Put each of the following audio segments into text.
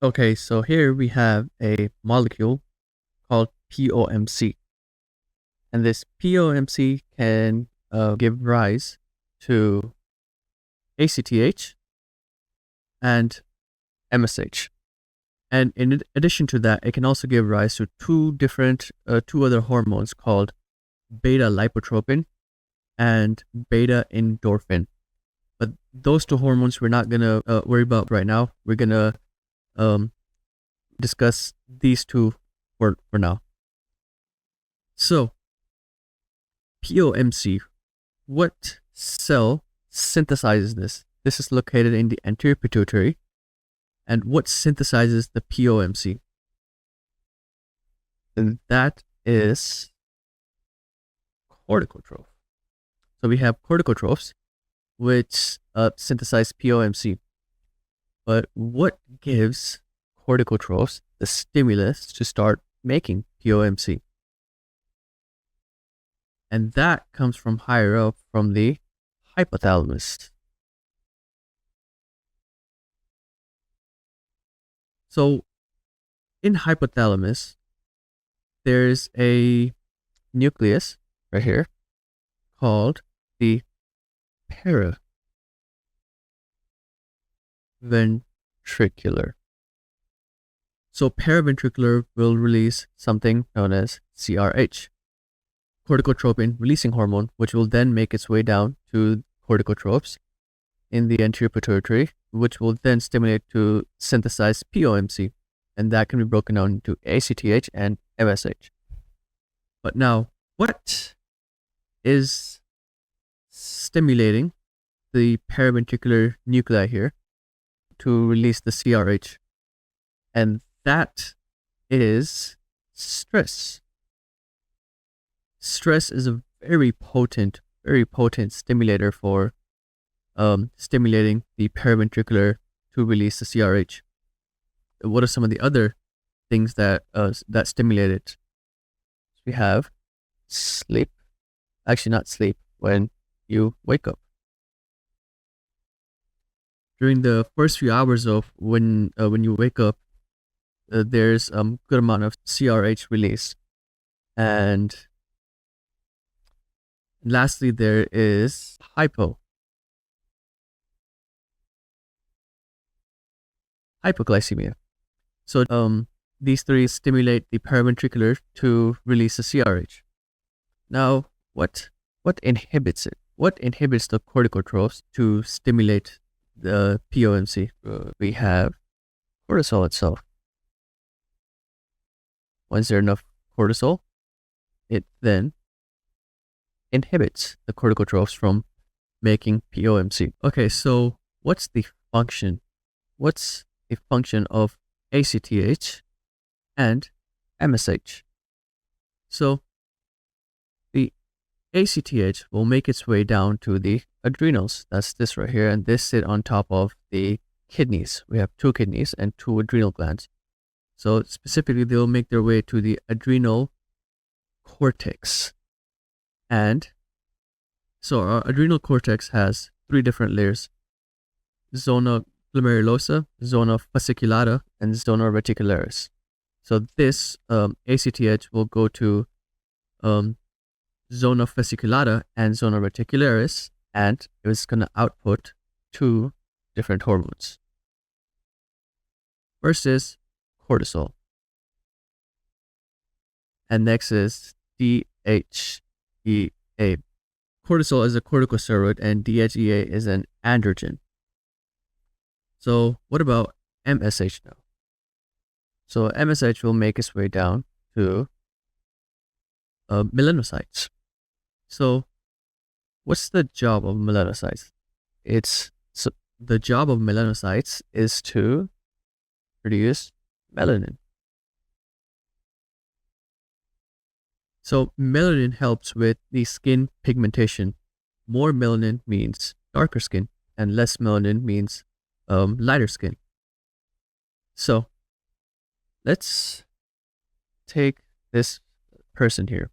Okay, so here we have a molecule called POMC. And this POMC can give rise to ACTH and MSH. And in addition to that, it can also give rise to two other hormones called beta lipotropin and beta endorphin. But those two hormones we're not gonna worry about right now. We're gonna discuss these two for now. So, POMC, what cell synthesizes this? This is located in the anterior pituitary. And what synthesizes the POMC? And that is corticotroph. So we have corticotrophs, which synthesize POMC. But what gives corticotrophs the stimulus to start making POMC? And that comes from higher up from the hypothalamus. So in hypothalamus, there's a nucleus right here called the paraventricular. So paraventricular will release something known as CRH, corticotropin releasing hormone, which will then make its way down to corticotrophs in the anterior pituitary, which will then stimulate to synthesize POMC, and that can be broken down into ACTH and MSH. But now, what is stimulating the paraventricular nuclei here to release the CRH? And that is stress. Stress is a very potent stimulator for stimulating the paraventricular to release the CRH. What are some of the other things that stimulate it? We have sleep. Actually, not sleep. When you wake up. During the first few hours of when you wake up, there's good amount of CRH release, and lastly there is hypoglycemia. So these three stimulate the paraventricular to release the CRH. Now, what inhibits it? What inhibits the corticotrophs to stimulate the POMC? We have cortisol itself. Once there's enough cortisol, it then inhibits the corticotrophs from making POMC. Okay, so what's the function? What's the function of ACTH and MSH? So the ACTH will make its way down to the adrenals. That's this right here, and this sit on top of the kidneys. We have two kidneys and two adrenal glands. So specifically, they'll make their way to the adrenal cortex. And so our adrenal cortex has three different layers: zona glomerulosa, zona fasciculata, and zona reticularis. So this ACTH will go to zona fasciculata and zona reticularis, and it's going to output two different hormones. First is cortisol, and next is DHEA. Cortisol is a corticosteroid, and DHEA is an androgen. So what about MSH now? So MSH will make its way down to melanocytes. So what's the job of melanocytes? The job of melanocytes is to produce melanin. So melanin helps with the skin pigmentation. More melanin means darker skin, and less melanin means lighter skin. So let's take this person here.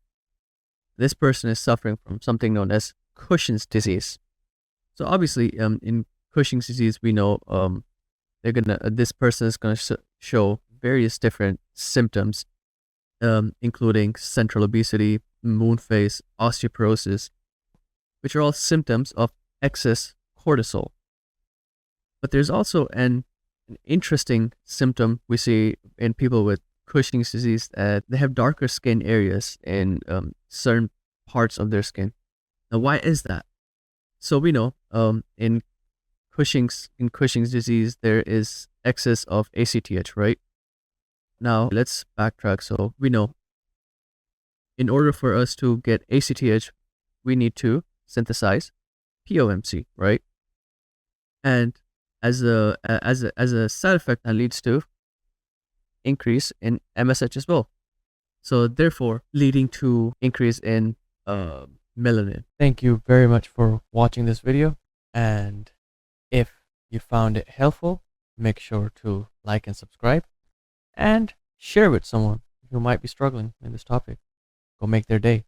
This person is suffering from something known as Cushing's disease. So obviously, in Cushing's disease, we know this person is gonna show various different symptoms, including central obesity, moon phase, osteoporosis, which are all symptoms of excess cortisol. But there's also an interesting symptom we see in people with Cushing's disease, that they have darker skin areas in certain parts of their skin. Now, why is that? So we know in Cushing's disease there is excess of ACTH, right? Now let's backtrack. So we know in order for us to get ACTH, we need to synthesize POMC, right? And as a side effect, that leads to increase in MSH as well. So therefore, leading to increase in melanin. Thank you very much for watching this video. And if you found it helpful, make sure to like and subscribe and share with someone who might be struggling in this topic. Go make their day.